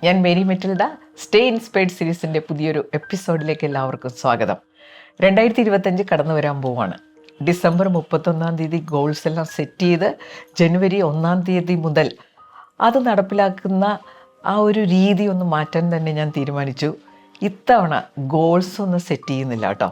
ഞാൻ Mary Metilda. Stay inspired സീരീസിൻ്റെ പുതിയൊരു എപ്പിസോഡിലേക്ക് എല്ലാവർക്കും സ്വാഗതം. 2025 കടന്നു വരാൻ പോവാണ്. ഡിസംബർ 31 ഗോൾസ് എല്ലാം സെറ്റ് ചെയ്ത് ജനുവരി 1 മുതൽ അത് നടപ്പിലാക്കുന്ന ആ ഒരു രീതി ഒന്ന് മാറ്റാൻ തന്നെ ഞാൻ തീരുമാനിച്ചു. ഇത്തവണ ഗോൾസ് ഒന്നും സെറ്റ് ചെയ്യുന്നില്ല കേട്ടോ.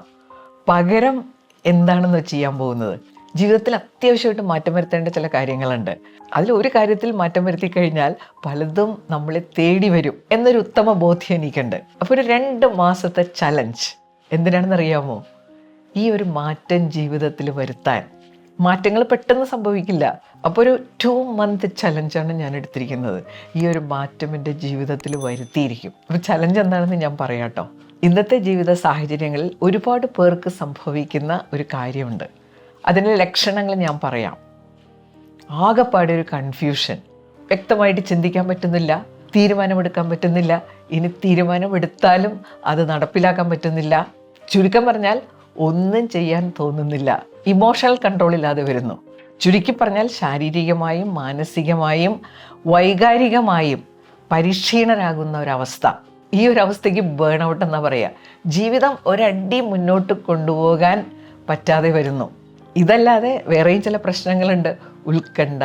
പകരം എന്താണെന്ന് ചെയ്യാൻ പോകുന്നത്, ജീവിതത്തിൽ അത്യാവശ്യമായിട്ട് മാറ്റം വരുത്തേണ്ട ചില കാര്യങ്ങളുണ്ട്. അതിലൊരു കാര്യത്തിൽ മാറ്റം വരുത്തി കഴിഞ്ഞാൽ പലതും നമ്മളെ തേടി വരും എന്നൊരു ഉത്തമ ബോധ്യം എനിക്കുണ്ട്. അപ്പോൾ ഒരു 2 മാസത്തെ ചലഞ്ച് എന്തിനാണെന്നറിയാമോ? ഈ ഒരു മാറ്റം ജീവിതത്തിൽ വരുത്താൻ. മാറ്റങ്ങൾ പെട്ടെന്ന് സംഭവിക്കില്ല. അപ്പോൾ ഒരു 2 മന്ത് ചലഞ്ചാണ് ഞാൻ എടുത്തിരിക്കുന്നത്. ഈ ഒരു മാറ്റം എൻ്റെ ജീവിതത്തിൽ വരുത്തിയിരിക്കും. അപ്പോൾ ചലഞ്ച് എന്താണെന്ന് ഞാൻ പറയാം കേട്ടോ. ഇന്നത്തെ ജീവിത സാഹചര്യങ്ങളിൽ ഒരുപാട് പേർക്ക് സംഭവിക്കുന്ന ഒരു കാര്യമുണ്ട്. അതിൻ്റെ ലക്ഷണങ്ങൾ ഞാൻ പറയാം. ആകെപ്പാടെ ഒരു കൺഫ്യൂഷൻ, വ്യക്തമായിട്ട് ചിന്തിക്കാൻ പറ്റുന്നില്ല, തീരുമാനമെടുക്കാൻ പറ്റുന്നില്ല, ഇനി തീരുമാനമെടുത്താലും അത് നടപ്പിലാക്കാൻ പറ്റുന്നില്ല. ചുരുക്കം പറഞ്ഞാൽ ഒന്നും ചെയ്യാൻ തോന്നുന്നില്ല. ഇമോഷണൽ കൺട്രോൾ ഇല്ലാതെ വരുന്നു. ചുരുക്കി പറഞ്ഞാൽ ശാരീരികമായും മാനസികമായും വൈകാരികമായും പരിക്ഷീണരാകുന്ന ഒരവസ്ഥ. ഈ ഒരു അവസ്ഥയ്ക്ക് ബേൺ ഔട്ട് എന്നാ പറയുക. ജീവിതം ഒരടി മുന്നോട്ട് കൊണ്ടുപോകാൻ പറ്റാതെ വരുന്നു. ഇതല്ലാതെ വേറെയും ചില പ്രശ്നങ്ങളുണ്ട്. ഉത്കണ്ഠ,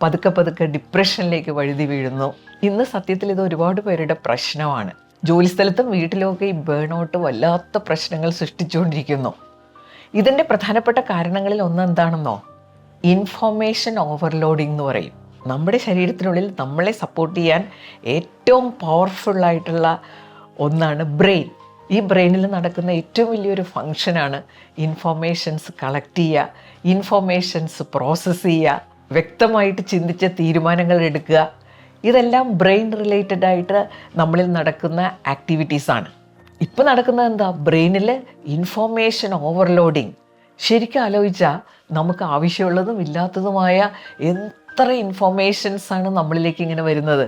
പതുക്കെ ഡിപ്രഷനിലേക്ക് വഴുതി വീഴുന്നു. ഇന്ന് സത്യത്തിൽ ഇത് ഒരുപാട് പേരുടെ പ്രശ്നമാണ്. ജോലിസ്ഥലത്തും വീട്ടിലുമൊക്കെ ഈ ബേൺ ഔട്ട് വല്ലാത്ത പ്രശ്നങ്ങൾ സൃഷ്ടിച്ചുകൊണ്ടിരിക്കുന്നു. ഇതിൻ്റെ പ്രധാനപ്പെട്ട കാരണങ്ങളിൽ ഒന്ന് എന്താണെന്നോ? ഇൻഫോർമേഷൻ ഓവർലോഡിംഗ് എന്ന് പറയും. നമ്മുടെ ശരീരത്തിനുള്ളിൽ നമ്മളെ സപ്പോർട്ട് ചെയ്യാൻ ഏറ്റവും പവർഫുള്ളായിട്ടുള്ള ഒന്നാണ് ബ്രെയിൻ. ഈ ബ്രെയിനിൽ നടക്കുന്ന ഏറ്റവും വലിയൊരു ഫങ്ഷനാണ് ഇൻഫോർമേഷൻസ് കളക്ട് ചെയ്യുക, ഇൻഫോർമേഷൻസ് പ്രോസസ്സ് ചെയ്യുക, വ്യക്തമായിട്ട് ചിന്തിച്ച തീരുമാനങ്ങൾ എടുക്കുക. ഇതെല്ലാം ബ്രെയിൻ റിലേറ്റഡ് ആയിട്ട് നമ്മളിൽ നടക്കുന്ന ആക്ടിവിറ്റീസാണ്. ഇപ്പോൾ നടക്കുന്നത് എന്താ? ബ്രെയിനിൽ ഇൻഫോർമേഷൻ ഓവർലോഡിങ്. ശരിക്കും ആലോചിച്ചാൽ നമുക്ക് ആവശ്യമുള്ളതും ഇല്ലാത്തതുമായ എത്ര ഇൻഫോർമേഷൻസാണ് നമ്മളിലേക്ക് ഇങ്ങനെ വരുന്നത്.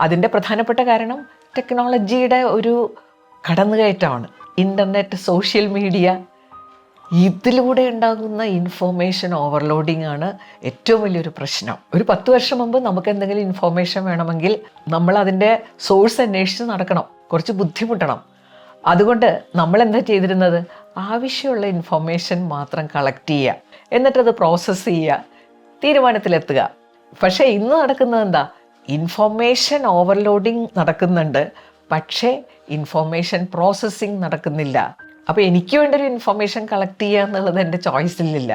അതിൻ്റെ പ്രധാനപ്പെട്ട കാരണം ടെക്നോളജിയുടെ ഒരു കടന്നുകയറ്റമാണ്. ഇൻ്റർനെറ്റ്, സോഷ്യൽ മീഡിയ, ഇതിലൂടെ ഉണ്ടാകുന്ന ഇൻഫോർമേഷൻ ഓവർലോഡിംഗ് ആണ് ഏറ്റവും വലിയൊരു പ്രശ്നം. ഒരു 10 വർഷം മുമ്പ് നമുക്ക് എന്തെങ്കിലും ഇൻഫോർമേഷൻ വേണമെങ്കിൽ നമ്മൾ അതിൻ്റെ സോഴ്സ് അന്വേഷിച്ച് നടക്കണം, കുറച്ച് ബുദ്ധിമുട്ടണം. അതുകൊണ്ട് നമ്മൾ എന്താ ചെയ്തിരുന്നത്? ആവശ്യമുള്ള ഇൻഫോർമേഷൻ മാത്രം കളക്ട് ചെയ്യുക, എന്നിട്ടത് പ്രോസസ്സ് ചെയ്യുക, തീരുമാനത്തിലെത്തുക. പക്ഷേ ഇന്ന് നടക്കുന്നത് എന്താ? ഇൻഫോർമേഷൻ ഓവർലോഡിങ് നടക്കുന്നുണ്ട്, പക്ഷേ ഇൻഫോർമേഷൻ പ്രോസസ്സിങ് നടക്കുന്നില്ല. അപ്പോൾ എനിക്ക് വേണ്ട ഒരു ഇൻഫോർമേഷൻ കളക്ട് ചെയ്യുക എന്നുള്ളത് എൻ്റെ ചോയ്സിലില്ല.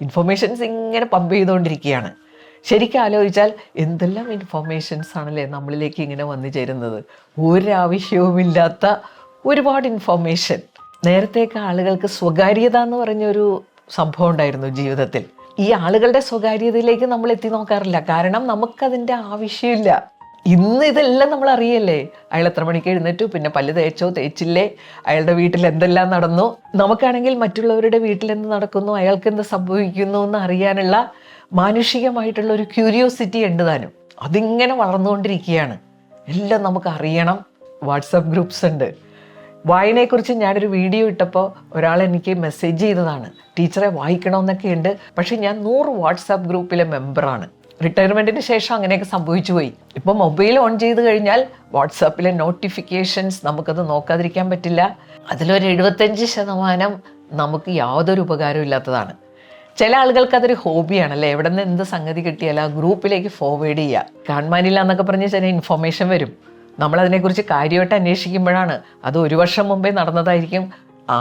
ഇൻഫോർമേഷൻസ് ഇങ്ങനെ പമ്പ് ചെയ്തുകൊണ്ടിരിക്കുകയാണ്. ശരിക്കും ആലോചിച്ചാൽ എന്തെല്ലാം ഇൻഫോർമേഷൻസ് ആണല്ലേ നമ്മളിലേക്ക് ഇങ്ങനെ വന്നു ചേരുന്നത്. ഒരാവശ്യവുമില്ലാത്ത ഒരുപാട് ഇൻഫോർമേഷൻ. നേരത്തെയൊക്കെ ആളുകൾക്ക് സ്വകാര്യത എന്ന് പറഞ്ഞൊരു സംഭവം ഉണ്ടായിരുന്നു ജീവിതത്തിൽ. ഈ ആളുകളുടെ സ്വകാര്യതയിലേക്ക് നമ്മൾ എത്തി നോക്കാറില്ല, കാരണം നമുക്കതിൻ്റെ ആവശ്യമില്ല. ഇന്ന് ഇതെല്ലാം നമ്മൾ അറിയല്ലേ. അയാൾ എത്ര മണിക്ക് എഴുന്നേറ്റു, പിന്നെ പല്ല് തേച്ചോ തേച്ചില്ലേ, അയാളുടെ വീട്ടിൽ എന്തെല്ലാം നടന്നു. നമുക്കാണെങ്കിൽ മറ്റുള്ളവരുടെ വീട്ടിൽ എന്ത് നടക്കുന്നു, അയാൾക്ക് എന്ത് സംഭവിക്കുന്നു എന്ന് അറിയാനുള്ള മാനുഷികമായിട്ടുള്ള ഒരു ക്യൂരിയോസിറ്റി ഉണ്ട് താനും. അതിങ്ങനെ വളർന്നുകൊണ്ടിരിക്കുകയാണ്. എല്ലാം നമുക്ക് അറിയണം. വാട്സപ്പ് ഗ്രൂപ്പ്സ് ഉണ്ട്. വായനയെക്കുറിച്ച് ഞാനൊരു വീഡിയോ ഇട്ടപ്പോൾ ഒരാൾ എനിക്ക് മെസ്സേജ് ചെയ്തതാണ്, ടീച്ചറെ വായിക്കണമെന്നൊക്കെ ഉണ്ട്, പക്ഷേ ഞാൻ 100 വാട്സാപ്പ് ഗ്രൂപ്പിലെ മെമ്പറാണ്. റിട്ടയർമെൻറ്റിന് ശേഷം അങ്ങനെയൊക്കെ സംഭവിച്ചു പോയി. ഇപ്പോൾ മൊബൈൽ ഓൺ ചെയ്ത് കഴിഞ്ഞാൽ വാട്സാപ്പിലെ നോട്ടിഫിക്കേഷൻസ് നമുക്കത് നോക്കാതിരിക്കാൻ പറ്റില്ല. അതിലൊരു 75% നമുക്ക് യാതൊരു ഉപകാരവും ഇല്ലാത്തതാണ്. ചില ആളുകൾക്ക് അതൊരു ഹോബിയാണല്ലേ. എവിടെ നിന്ന് എന്ത് സംഗതി കിട്ടിയാൽ ആ ഗ്രൂപ്പിലേക്ക് ഫോർവേഡ് ചെയ്യുക. കാണുവാനില്ല എന്നൊക്കെ പറഞ്ഞ് ചില ഇൻഫോർമേഷൻ വരും. നമ്മളതിനെക്കുറിച്ച് കാര്യമായിട്ട് അന്വേഷിക്കുമ്പോഴാണ് അത് 1 വർഷം മുമ്പേ നടന്നതായിരിക്കും,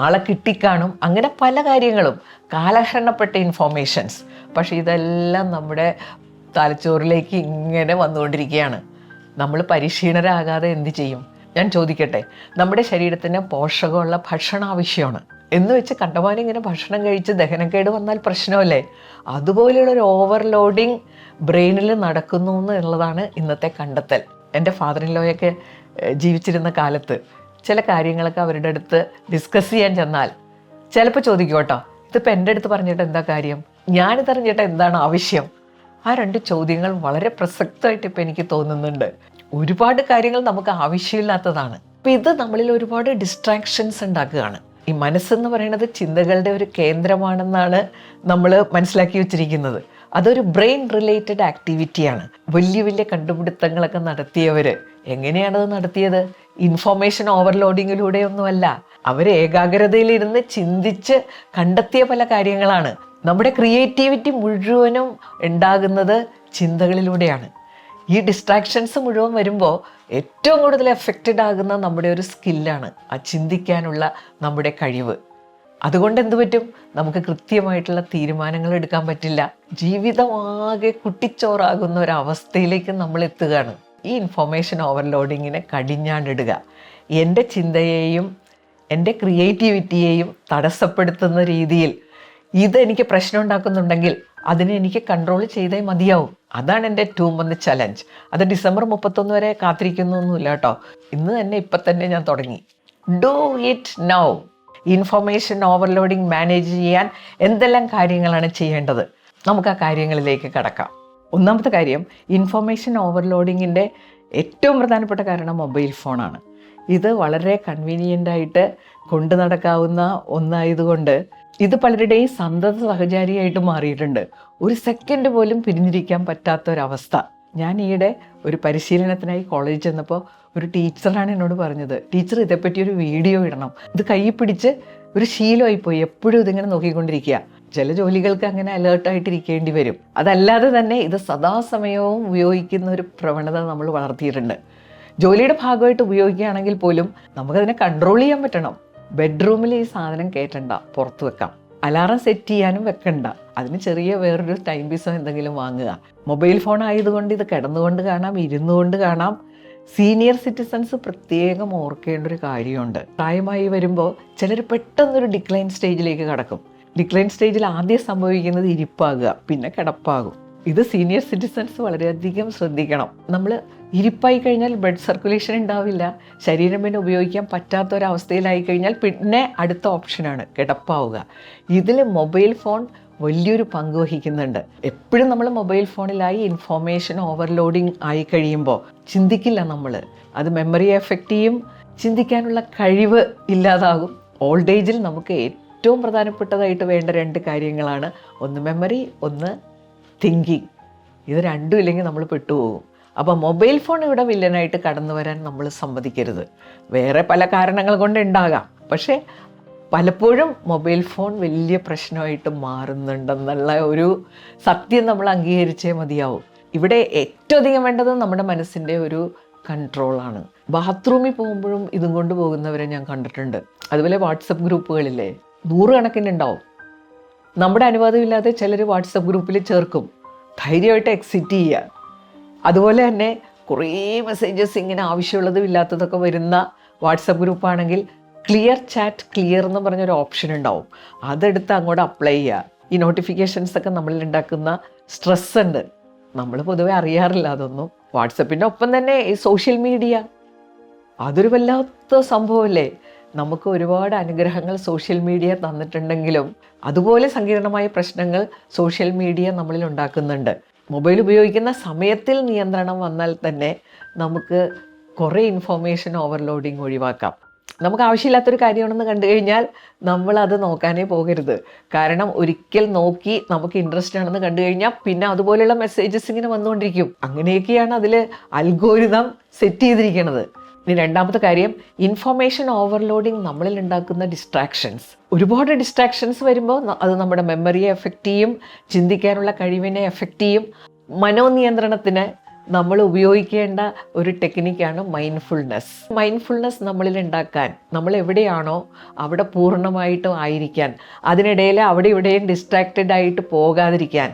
ആളെ കിട്ടിക്കാണും. അങ്ങനെ പല കാര്യങ്ങളും കാലഹരണപ്പെട്ട ഇൻഫോർമേഷൻസ്. പക്ഷേ ഇതെല്ലാം നമ്മുടെ തലച്ചോറിലേക്ക് ഇങ്ങനെ വന്നുകൊണ്ടിരിക്കുകയാണ്. നമ്മൾ പരിക്ഷീണരാകാതെ എന്ത് ചെയ്യും? ഞാൻ ചോദിക്കട്ടെ, നമ്മുടെ ശരീരത്തിന് പോഷകമുള്ള ഭക്ഷണം ആവശ്യമാണ് എന്ന് വെച്ച് കണ്ടമാനം ഇങ്ങനെ ഭക്ഷണം കഴിച്ച് ദഹനക്കേട് വന്നാൽ പ്രശ്നമല്ലേ? അതുപോലെയുള്ളൊരു ഓവർലോഡിങ് ബ്രെയിനിൽ നടക്കുന്നു എന്നുള്ളതാണ് ഇന്നത്തെ കണ്ടെത്തൽ. എൻ്റെ ഫാദർ ഇൻ ലോയൊക്കെ ജീവിച്ചിരുന്ന കാലത്ത് ചില കാര്യങ്ങളൊക്കെ അവരുടെ അടുത്ത് ഡിസ്കസ് ചെയ്യാൻ ചെന്നാൽ ചിലപ്പോൾ ചോദിക്കും കേട്ടോ, ഇതിപ്പോൾ എൻ്റെ അടുത്ത് പറഞ്ഞിട്ട് എന്താ കാര്യം, ഞാനിതറിഞ്ഞിട്ട് എന്താണ് ആവശ്യം? ആ 2 ചോദ്യങ്ങൾ വളരെ പ്രസക്തമായിട്ട് ഇപ്പോൾ എനിക്ക് തോന്നുന്നുണ്ട്. ഒരുപാട് കാര്യങ്ങൾ നമുക്ക് ആവശ്യമില്ലാത്തതാണ്. അപ്പം ഇത് നമ്മളിൽ ഒരുപാട് ഡിസ്ട്രാക്ഷൻസ് ഉണ്ടാക്കുകയാണ്. ഈ മനസ്സെന്ന് പറയുന്നത് ചിന്തകളുടെ ഒരു കേന്ദ്രമാണെന്നാണ് നമ്മൾ മനസ്സിലാക്കി വെച്ചിരിക്കുന്നത്. അതൊരു ബ്രെയിൻ റിലേറ്റഡ് ആക്ടിവിറ്റിയാണ്. വലിയ വലിയ കണ്ടുപിടുത്തങ്ങളൊക്കെ നടത്തിയവർ എങ്ങനെയാണത് നടത്തിയത്? ഇൻഫോർമേഷൻ ഓവർലോഡിങ്ങിലൂടെയൊന്നുമല്ല. അവർ ഏകാഗ്രതയിലിരുന്ന് ചിന്തിച്ച് കണ്ടെത്തിയ പല കാര്യങ്ങളാണ്. നമ്മുടെ ക്രിയേറ്റിവിറ്റി മുഴുവനും ഉണ്ടാകുന്നത് ചിന്തകളിലൂടെയാണ്. ഈ ഡിസ്ട്രാക്ഷൻസ് മുഴുവൻ വരുമ്പോൾ ഏറ്റവും കൂടുതൽ എഫക്റ്റഡ് ആകുന്ന നമ്മുടെ ഒരു സ്കില്ലാണ്, ആ ചിന്തിക്കാനുള്ള നമ്മുടെ കഴിവ്. അതുകൊണ്ട് എന്ത് പറ്റും? നമുക്ക് കൃത്യമായിട്ടുള്ള തീരുമാനങ്ങൾ എടുക്കാൻ പറ്റില്ല. ജീവിതമാകെ കുട്ടിച്ചോറാകുന്ന ഒരവസ്ഥയിലേക്ക് നമ്മൾ എത്തുകയാണ്. ഈ ഇൻഫോർമേഷൻ ഓവർലോഡിങ്ങിനെ കടിഞ്ഞാണിടുക എൻ്റെ ചിന്തയെയും എൻ്റെ ക്രിയേറ്റിവിറ്റിയെയും തടസ്സപ്പെടുത്തുന്ന രീതിയിൽ ഇതെനിക്ക് പ്രശ്നം ഉണ്ടാക്കുന്നുണ്ടെങ്കിൽ അതിനെ എനിക്ക് കൺട്രോൾ ചെയ്തേ മതിയാവും. അതാണ് എൻ്റെ 2 month ചലഞ്ച്. അത് ഡിസംബർ 31 വരെ കാത്തിരിക്കുന്നൊന്നുമില്ല കേട്ടോ. ഇന്ന് തന്നെ ഇപ്പം തന്നെ ഞാൻ തുടങ്ങി. Do it now. Information overloading manage ചെയ്യാൻ എന്തെല്ലാം കാര്യങ്ങളാണ് ചെയ്യേണ്ടത്? നമുക്ക് ആ കാര്യങ്ങളിലേക്ക് കടക്കാം. ഒന്നാമത്തെ കാര്യം, ഇൻഫോർമേഷൻ ഓവർലോഡിങ്ങിൻ്റെ ഏറ്റവും പ്രധാനപ്പെട്ട കാരണം മൊബൈൽ ഫോണാണ്. ഇത് വളരെ കൺവീനിയൻ്റായിട്ട് കൊണ്ടു നടക്കാവുന്ന ഒന്നായതുകൊണ്ട് ഇത് പലരുടെയും സന്തത സഹചാരിയായിട്ട് മാറിയിട്ടുണ്ട്. ഒരു സെക്കൻഡ് പോലും പിരിഞ്ഞിരിക്കാൻ പറ്റാത്തൊരവസ്ഥ. ഞാൻ ഈയിടെ ഒരു പരിശീലനത്തിനായി കോളേജിൽ ചെന്നപ്പോൾ ഒരു ടീച്ചറാണ് എന്നോട് പറഞ്ഞത്, ടീച്ചർ ഇതേപ്പറ്റി ഒരു വീഡിയോ ഇടണം. ഇത് കയ്യിൽ പിടിച്ച് ഒരു ശീലമായിപ്പോയി, എപ്പോഴും ഇതിങ്ങനെ നോക്കിക്കൊണ്ടിരിക്കുക. ചില ജോലികൾക്ക് അങ്ങനെ അലേർട്ടായിട്ടിരിക്കേണ്ടി വരും. അതല്ലാതെ തന്നെ ഇത് സദാസമയവും ഉപയോഗിക്കുന്ന ഒരു പ്രവണത നമ്മൾ വളർത്തിയിട്ടുണ്ട്. ജോലിയുടെ ഭാഗമായിട്ട് ഉപയോഗിക്കുകയാണെങ്കിൽ പോലും നമുക്കതിനെ കൺട്രോൾ ചെയ്യാൻ പറ്റണം. ബെഡ്റൂമിൽ ഈ സാധനം കയറ്റണ്ട, പുറത്ത് വെക്കാം. അലാറം സെറ്റ് ചെയ്യാനും വെക്കണ്ട. അതിന് ചെറിയ വേറൊരു ടൈം പീസോ എന്തെങ്കിലും വാങ്ങുക. മൊബൈൽ ഫോൺ ആയതുകൊണ്ട് ഇത് കിടന്നുകൊണ്ട് കാണാം, ഇരുന്നുകൊണ്ട് കാണാം. സീനിയർ സിറ്റിസൺസ് പ്രത്യേകം ഓർക്കേണ്ട ഒരു കാര്യമുണ്ട്. പ്രായമായി വരുമ്പോൾ ചിലർ പെട്ടെന്നൊരു ഡിക്ലൈൻ സ്റ്റേജിലേക്ക് കടക്കും. ഡിക്ലൈൻ സ്റ്റേജിൽ ആദ്യം സംഭവിക്കുന്നത് ഇരിപ്പാകുക, പിന്നെ കിടപ്പാകും. ഇത് സീനിയർ സിറ്റിസൺസ് വളരെയധികം ശ്രദ്ധിക്കണം. നമ്മൾ ഇരിപ്പായി കഴിഞ്ഞാൽ ബ്ലഡ് സർക്കുലേഷൻ ഉണ്ടാവില്ല, ശരീരം പിന്നെ ഉപയോഗിക്കാൻ പറ്റാത്തൊരവസ്ഥയിലായി കഴിഞ്ഞാൽ പിന്നെ അടുത്ത ഓപ്ഷനാണ് കിടപ്പാവുക. ഇതിൽ മൊബൈൽ ഫോൺ വലിയൊരു പങ്ക് വഹിക്കുന്നുണ്ട്. എപ്പോഴും നമ്മൾ മൊബൈൽ ഫോണിലായി ഇൻഫോർമേഷൻ ഓവർലോഡിങ് ആയി കഴിയുമ്പോൾ ചിന്തിക്കില്ല നമ്മൾ. അത് മെമ്മറിയെ എഫക്റ്റ് ചെയ്യും, ചിന്തിക്കാനുള്ള കഴിവ് ഇല്ലാതാകും. ഓൾഡ് ഏജിൽ നമുക്ക് ഏറ്റവും പ്രധാനപ്പെട്ടതായിട്ട് വേണ്ട 2 കാര്യങ്ങളാണ്. ഒന്ന് മെമ്മറി, ഒന്ന് തിങ്കിങ്. ഇത് രണ്ടും ഇല്ലെങ്കിൽ നമ്മൾ പെട്ടുപോകും. അപ്പോൾ മൊബൈൽ ഫോൺ ഇവിടെ വില്ലനായിട്ട് കടന്നു വരാൻ നമ്മൾ സമ്മതിക്കരുത്. വേറെ പല കാരണങ്ങൾ കൊണ്ട് ഉണ്ടാകാം, പക്ഷേ പലപ്പോഴും മൊബൈൽ ഫോൺ വലിയ പ്രശ്നമായിട്ട് മാറുന്നുണ്ടെന്നുള്ള ഒരു സത്യം നമ്മൾ അംഗീകരിച്ചേ മതിയാവും. ഇവിടെ ഏറ്റവും അധികം വേണ്ടത് നമ്മുടെ മനസ്സിൻ്റെ ഒരു കൺട്രോളാണ്. ബാത്റൂമിൽ പോകുമ്പോഴും ഇതും കൊണ്ട് പോകുന്നവരെ ഞാൻ കണ്ടിട്ടുണ്ട്. അതുപോലെ വാട്സപ്പ് ഗ്രൂപ്പുകളില്ലേ, 100 കണക്കിനുണ്ടാവും. നമ്മുടെ അനുവാദമില്ലാതെ ചിലർ വാട്സപ്പ് ഗ്രൂപ്പിൽ ചേർക്കും. ധൈര്യമായിട്ട് എക്സിറ്റ് ചെയ്യുക. അതുപോലെ തന്നെ കുറേ മെസ്സേജസ് ഇങ്ങനെ ആവശ്യമുള്ളതും ഇല്ലാത്തതൊക്കെ വരുന്ന വാട്സപ്പ് ഗ്രൂപ്പാണെങ്കിൽ ക്ലിയർ ചാറ്റ് ക്ലിയർ എന്ന് പറഞ്ഞൊരു ഓപ്ഷൻ ഉണ്ടാവും. അതെടുത്ത് അങ്ങോട്ട് അപ്ലൈ ചെയ്യുക. ഈ നോട്ടിഫിക്കേഷൻസ് ഒക്കെ നമ്മളിൽ ഉണ്ടാക്കുന്ന സ്ട്രെസ് ഉണ്ട്, നമ്മൾ പൊതുവെ അറിയാറില്ല അതൊന്നും. വാട്സപ്പിൻ്റെ ഒപ്പം തന്നെ ഈ സോഷ്യൽ മീഡിയ, അതൊരു വല്ലാത്ത സംഭവമല്ലേ. നമുക്ക് ഒരുപാട് അനുഗ്രഹങ്ങൾ സോഷ്യൽ മീഡിയ തന്നിട്ടുണ്ടെങ്കിലും അതുപോലെ സങ്കീർണമായ പ്രശ്നങ്ങൾ സോഷ്യൽ മീഡിയ നമ്മളിൽ ഉണ്ടാക്കുന്നുണ്ട്. മൊബൈൽ ഉപയോഗിക്കുന്ന സമയത്തിൽ നിയന്ത്രണം വന്നാൽ തന്നെ നമുക്ക് കുറേ ഇൻഫോർമേഷൻ ഓവർലോഡിങ് ഒഴിവാക്കാം. നമുക്ക് ആവശ്യമില്ലാത്തൊരു കാര്യമാണെന്ന് കണ്ടു കഴിഞ്ഞാൽ നമ്മളത് നോക്കാനേ പോകരുത്. കാരണം ഒരിക്കൽ നോക്കി നമുക്ക് ഇൻട്രസ്റ്റ് ആണെന്ന് കണ്ടു കഴിഞ്ഞാൽ പിന്നെ അതുപോലെയുള്ള മെസ്സേജസ് ഇങ്ങനെ വന്നുകൊണ്ടിരിക്കും. അങ്ങനെയൊക്കെയാണ് അതിൽ അൽഗോരിതം സെറ്റ് ചെയ്തിരിക്കുന്നത്. ഇനി രണ്ടാമത്തെ കാര്യം, ഇൻഫോർമേഷൻ ഓവർലോഡിങ് നമ്മളിൽ ഉണ്ടാക്കുന്ന ഡിസ്ട്രാക്ഷൻസ്. ഒരുപാട് ഡിസ്ട്രാക്ഷൻസ് വരുമ്പോൾ അത് നമ്മുടെ മെമ്മറിയെ എഫക്റ്റ് ചെയ്യും, ചിന്തിക്കാനുള്ള കഴിവിനെ എഫക്റ്റ് ചെയ്യും. മനോനിയന്ത്രണത്തിന് നമ്മൾ ഉപയോഗിക്കേണ്ട ഒരു ടെക്നിക്കാണ് മൈൻഡ്ഫുൾനെസ്. മൈൻഡ്ഫുൾനെസ് നമ്മളിൽ ഉണ്ടാക്കാൻ, നമ്മൾ എവിടെയാണോ അവിടെ പൂർണ്ണമായിട്ടും ആയിരിക്കാൻ, അതിനിടയിൽ അവിടെ ഇവിടെയും ഡിസ്ട്രാക്റ്റഡ് ആയിട്ട് പോകാതിരിക്കാൻ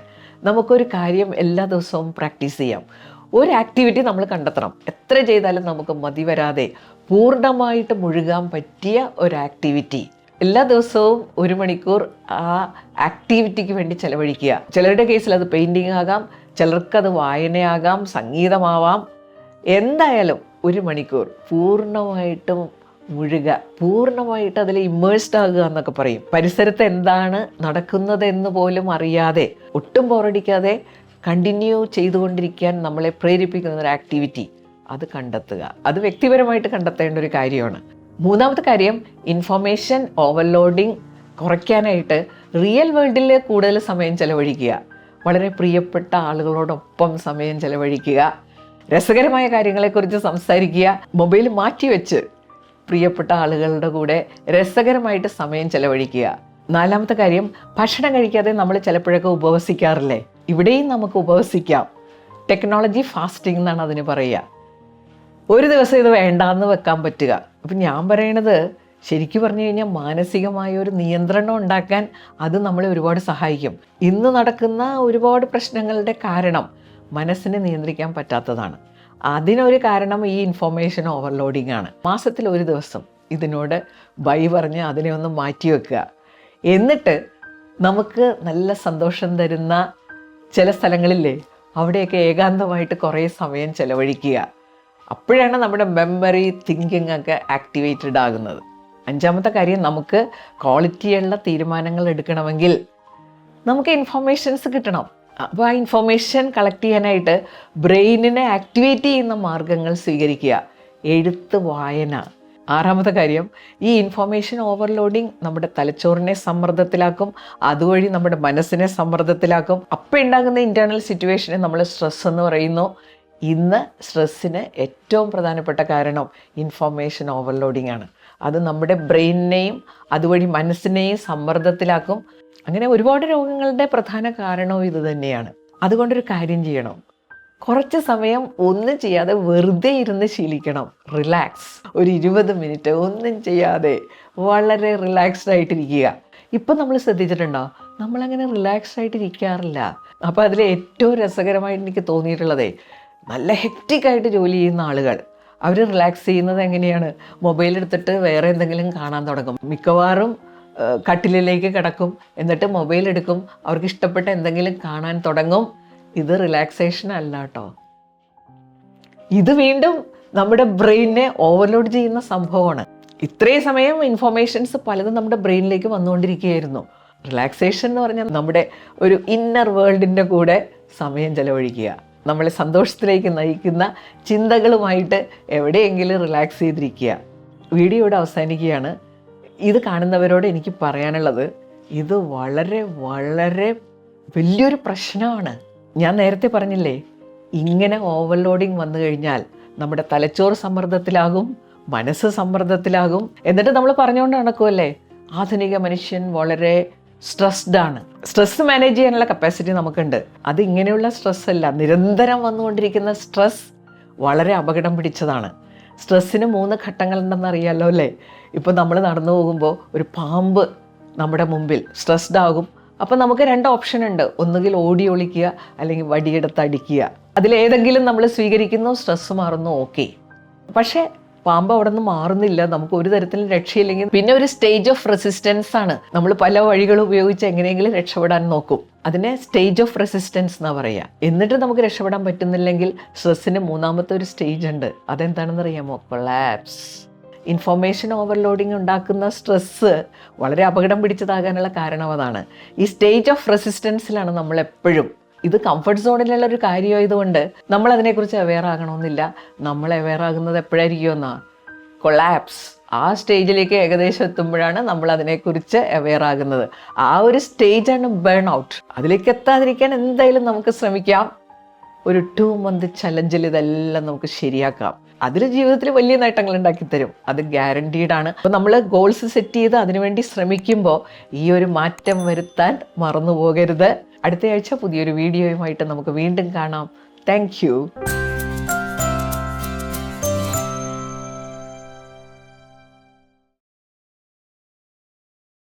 നമുക്കൊരു കാര്യം എല്ലാ ദിവസവും പ്രാക്ടീസ് ചെയ്യാം. ഒരു ആക്ടിവിറ്റി നമ്മൾ കണ്ടെത്തണം. എത്ര ചെയ്താലും നമുക്ക് മതി വരാതെ പൂർണ്ണമായിട്ട് മുഴുകാൻ പറ്റിയ ഒരു ആക്ടിവിറ്റി എല്ലാ ദിവസവും 1 മണിക്കൂർ ആ ആക്ടിവിറ്റിക്ക് വേണ്ടി ചെലവഴിക്കുക. ചിലരുടെ കേസിൽ അത് പെയിൻറ്റിങ് ആകാം, ചിലർക്കത് വായനയാകാം, സംഗീതമാവാം. എന്തായാലും 1 മണിക്കൂർ പൂർണ്ണമായിട്ടും മുഴുക, പൂർണ്ണമായിട്ട് അതിൽ ഇമ്മേഴ്സ്ഡ് ആകുക എന്നൊക്കെ പറയും. പരിസരത്ത് എന്താണ് നടക്കുന്നതെന്ന് പോലും അറിയാതെ, ഒട്ടും ബോറടിക്കാതെ കണ്ടിന്യൂ ചെയ്തുകൊണ്ടിരിക്കാൻ നമ്മളെ പ്രേരിപ്പിക്കുന്ന ഒരു ആക്ടിവിറ്റി അത് കണ്ടെത്തുക. അത് വ്യക്തിപരമായിട്ട് കണ്ടെത്തേണ്ട ഒരു കാര്യമാണ്. മൂന്നാമത്തെ കാര്യം, ഇൻഫോർമേഷൻ ഓവർലോഡിങ് കുറയ്ക്കാനായിട്ട് റിയൽ വേൾഡിൽ കൂടുതൽ സമയം ചെലവഴിക്കുക. വളരെ പ്രിയപ്പെട്ട ആളുകളോടൊപ്പം സമയം ചെലവഴിക്കുക, രസകരമായ കാര്യങ്ങളെക്കുറിച്ച് സംസാരിക്കുക, മൊബൈൽ മാറ്റിവെച്ച് പ്രിയപ്പെട്ട ആളുകളുടെ കൂടെ രസകരമായിട്ട് സമയം ചെലവഴിക്കുക. 4ാമത്തെ കാര്യം, ഭക്ഷണം കഴിക്കാതെ നമ്മൾ ചിലപ്പോഴൊക്കെ ഉപവസിക്കാറില്ലേ? ഇവിടെയും നമുക്ക് ഉപവസിക്കാം. ടെക്നോളജി ഫാസ്റ്റിംഗ് എന്നാണ് അതിന് പറയുക. ഒരു ദിവസം ഇത് വേണ്ടാന്ന് വെക്കാൻ പറ്റുക. അപ്പം ഞാൻ പറയണത്, ശരിക്കും പറഞ്ഞു കഴിഞ്ഞാൽ മാനസികമായ ഒരു നിയന്ത്രണം ഉണ്ടാക്കാൻ അത് നമ്മളെ ഒരുപാട് സഹായിക്കും. ഇന്ന് നടക്കുന്ന ഒരുപാട് പ്രശ്നങ്ങളുടെ കാരണം മനസ്സിനെ നിയന്ത്രിക്കാൻ പറ്റാത്തതാണ്. അതിനൊരു കാരണം ഈ ഇൻഫോർമേഷൻ ഓവർലോഡിംഗ് ആണ്. മാസത്തിൽ ഒരു ദിവസം ഇതിനോട് ബൈ പറഞ്ഞ് അതിനെ ഒന്ന് മാറ്റി വെക്കുക. എന്നിട്ട് നമുക്ക് നല്ല സന്തോഷം തരുന്ന ചില സ്ഥലങ്ങളില്ലേ, അവിടെയൊക്കെ ഏകാന്തമായിട്ട് കുറേ സമയം ചെലവഴിക്കുക. അപ്പോഴാണ് നമ്മുടെ മെമ്മറി, തിങ്കിങ് ഒക്കെ ആക്ടിവേറ്റഡ് ആകുന്നത്. 5ാമത്തെ കാര്യം, നമുക്ക് ക്വാളിറ്റിയുള്ള തീരുമാനങ്ങൾ എടുക്കണമെങ്കിൽ നമുക്ക് ഇൻഫോർമേഷൻസ് കിട്ടണം. അപ്പോൾ ആ ഇൻഫോർമേഷൻ കളക്ട് ചെയ്യാനായിട്ട് ബ്രെയിനിനെ ആക്ടിവേറ്റ് ചെയ്യുന്ന മാർഗങ്ങൾ സ്വീകരിക്കുക. എഴുത്ത്, വായന. 6ാമത്തെ കാര്യം, ഈ ഇൻഫോർമേഷൻ ഓവർലോഡിങ് നമ്മുടെ തലച്ചോറിനെ സമ്മർദ്ദത്തിലാക്കും, അതുവഴി നമ്മുടെ മനസ്സിനെ സമ്മർദ്ദത്തിലാക്കും. അപ്പോൾ ഉണ്ടാകുന്ന ഇൻറ്റേർണൽ സിറ്റുവേഷനെ നമ്മൾ സ്ട്രെസ് എന്ന് പറയുന്നു. ഇന്ന് സ്ട്രെസ്സിന് ഏറ്റവും പ്രധാനപ്പെട്ട കാരണം ഇൻഫോർമേഷൻ ഓവർലോഡിംഗ് ആണ്. അത് നമ്മുടെ ബ്രെയിനിനെയും അതുവഴി മനസ്സിനെയും സമ്മർദ്ദത്തിലാക്കും. അങ്ങനെ ഒരുപാട് രോഗങ്ങളുടെ പ്രധാന കാരണവും ഇത് തന്നെയാണ്. അതുകൊണ്ടൊരു കാര്യം ചെയ്യണം, കുറച്ച് സമയം ഒന്നും ചെയ്യാതെ വെറുതെ ഇരുന്ന് ശീലിക്കണം. റിലാക്സ്. ഒരു 20 മിനിറ്റ് ഒന്നും ചെയ്യാതെ വളരെ റിലാക്സ്ഡ് ആയിട്ടിരിക്കുക. ഇപ്പം നമ്മൾ ശ്രദ്ധിച്ചിട്ടുണ്ടോ, നമ്മളങ്ങനെ റിലാക്സ്ഡ് ആയിട്ടിരിക്കാറില്ല. അപ്പോൾ അതിൽ ഏറ്റവും രസകരമായിട്ട് എനിക്ക് തോന്നിയിട്ടുള്ളതേ, നല്ല ഹെക്റ്റിക്കായിട്ട് ജോലി ചെയ്യുന്ന ആളുകൾ അവർ റിലാക്സ് ചെയ്യുന്നത് എങ്ങനെയാണ്? മൊബൈൽ എടുത്തിട്ട് വേറെ എന്തെങ്കിലും കാണാൻ തുടങ്ങും. മിക്കവാറും കട്ടിലിലേക്ക് കിടക്കും, എന്നിട്ട് മൊബൈൽ എടുക്കും, അവർക്ക് ഇഷ്ടപ്പെട്ട എന്തെങ്കിലും കാണാൻ തുടങ്ങും. ഇത് റിലാക്സേഷൻ അല്ല കേട്ടോ. ഇത് വീണ്ടും നമ്മുടെ ബ്രെയിനിനെ ഓവർലോഡ് ചെയ്യുന്ന സംഭവമാണ്. ഇത്രയും സമയം ഇൻഫോർമേഷൻസ് പലതും നമ്മുടെ ബ്രെയിനിലേക്ക് വന്നുകൊണ്ടിരിക്കുകയായിരുന്നു. റിലാക്സേഷൻ എന്ന് പറഞ്ഞാൽ നമ്മുടെ ഒരു ഇന്നർ വേൾഡിൻ്റെ കൂടെ സമയം ചെലവഴിക്കുക, നമ്മളെ സന്തോഷത്തിലേക്ക് നയിക്കുന്ന ചിന്തകളുമായിട്ട് എവിടെയെങ്കിലും റിലാക്സ് ചെയ്തിരിക്കുക. വീഡിയോ ഇവിടെ അവസാനിക്കുകയാണ്. ഇത് കാണുന്നവരോട് എനിക്ക് പറയാനുള്ളത്, ഇത് വളരെ വളരെ വലിയൊരു പ്രശ്നമാണ്. ഞാൻ നേരത്തെ പറഞ്ഞില്ലേ, ഇങ്ങനെ ഓവർലോഡിങ് വന്നു കഴിഞ്ഞാൽ നമ്മുടെ തലച്ചോറ് സമ്മർദ്ദത്തിലാകും, മനസ്സ് സമ്മർദ്ദത്തിലാകും. എന്നിട്ട് നമ്മൾ പറഞ്ഞുകൊണ്ട് നടക്കുമല്ലേ, ആധുനിക മനുഷ്യൻ വളരെ സ്ട്രെസ്ഡ് ആണ്. സ്ട്രെസ് മാനേജ് ചെയ്യാനുള്ള കപ്പാസിറ്റി നമുക്കുണ്ട്. അത് ഇങ്ങനെയുള്ള സ്ട്രെസ് അല്ല, നിരന്തരം വന്നുകൊണ്ടിരിക്കുന്ന സ്ട്രെസ് വളരെ അപകടം പിടിച്ചതാണ്. സ്ട്രെസ്സിന് 3 ഘട്ടങ്ങളുണ്ടെന്ന് അറിയാമല്ലോ അല്ലേ? ഇപ്പോൾ നമ്മൾ നടന്നു പോകുമ്പോൾ ഒരു പാമ്പ് നമ്മുടെ മുമ്പിൽ സ്ട്രെസ്ഡ് ആകും. അപ്പോൾ നമുക്ക് 2 ഓപ്ഷൻ ഉണ്ട്, ഒന്നുകിൽ ഓടി ഒളിക്കുക അല്ലെങ്കിൽ വടിയെടുത്ത് അടിക്കുക. അതിലേതെങ്കിലും നമ്മൾ സ്വീകരിക്കുന്നു, സ്ട്രെസ് മാറുന്നു, ഓക്കെ. പക്ഷേ പാമ്പ് അവിടെ നിന്ന് മാറുന്നില്ല, നമുക്ക് ഒരു തരത്തിലും രക്ഷയില്ലെങ്കിൽ പിന്നെ ഒരു സ്റ്റേജ് ഓഫ് റെസിസ്റ്റൻസ് ആണ്. നമ്മൾ പല വഴികൾ ഉപയോഗിച്ച് എങ്ങനെയെങ്കിലും രക്ഷപ്പെടാൻ നോക്കും. അതിനെ സ്റ്റേജ് ഓഫ് റെസിസ്റ്റൻസ് എന്നാ പറയുക. എന്നിട്ട് നമുക്ക് രക്ഷപ്പെടാൻ പറ്റുന്നില്ലെങ്കിൽ സ്ട്രെസ്സിന് 3ാമത്തെ ഒരു സ്റ്റേജ് ഉണ്ട്. അതെന്താണെന്ന് അറിയാമോ? കൊളാപ്സ്. ഇൻഫോർമേഷൻ ഓവർലോഡിങ് ഉണ്ടാക്കുന്ന സ്ട്രെസ്സ് വളരെ അപകടം പിടിച്ചതാകാനുള്ള കാരണം അതാണ്. ഈ സ്റ്റേജ് ഓഫ് റെസിസ്റ്റൻസിലാണ് നമ്മളെപ്പോഴും. ഇത് കംഫർട്ട് സോണിലുള്ള ഒരു കാര്യമായതുകൊണ്ട് നമ്മൾ അതിനെക്കുറിച്ച് അവെയർ ആകണമെന്നില്ല. നമ്മൾ അവെയർ ആകുന്നത് എപ്പോഴായിരിക്കുമെന്നാ? കൊളാപ്സ്. ആ സ്റ്റേജിലേക്ക് ഏകദേശം എത്തുമ്പോഴാണ് നമ്മൾ അതിനെക്കുറിച്ച് അവെയർ ആകുന്നത്. ആ ഒരു സ്റ്റേജാണ് ബേൺ ഔട്ട്. അതിലേക്ക് എത്താതിരിക്കാൻ എന്തായാലും നമുക്ക് ശ്രമിക്കാം. ഒരു 2 മന്ത് ചലഞ്ചിൽ ഇതെല്ലാം നമുക്ക് ശരിയാക്കാം. അതിൽ ജീവിതത്തിൽ വലിയ നേട്ടങ്ങൾ ഉണ്ടാക്കിത്തരും, അത് ഗ്യാരണ്ടീഡാണ്. അപ്പോൾ നമ്മൾ ഗോൾസ് സെറ്റ് ചെയ്ത് അതിനുവേണ്ടി ശ്രമിക്കുമ്പോൾ ഈ ഒരു മാറ്റം വരുത്താൻ മറന്നു പോകരുത്. അടുത്ത ആഴ്ച പുതിയൊരു വീഡിയോയുമായിട്ട് നമുക്ക് വീണ്ടും കാണാം. Thank you.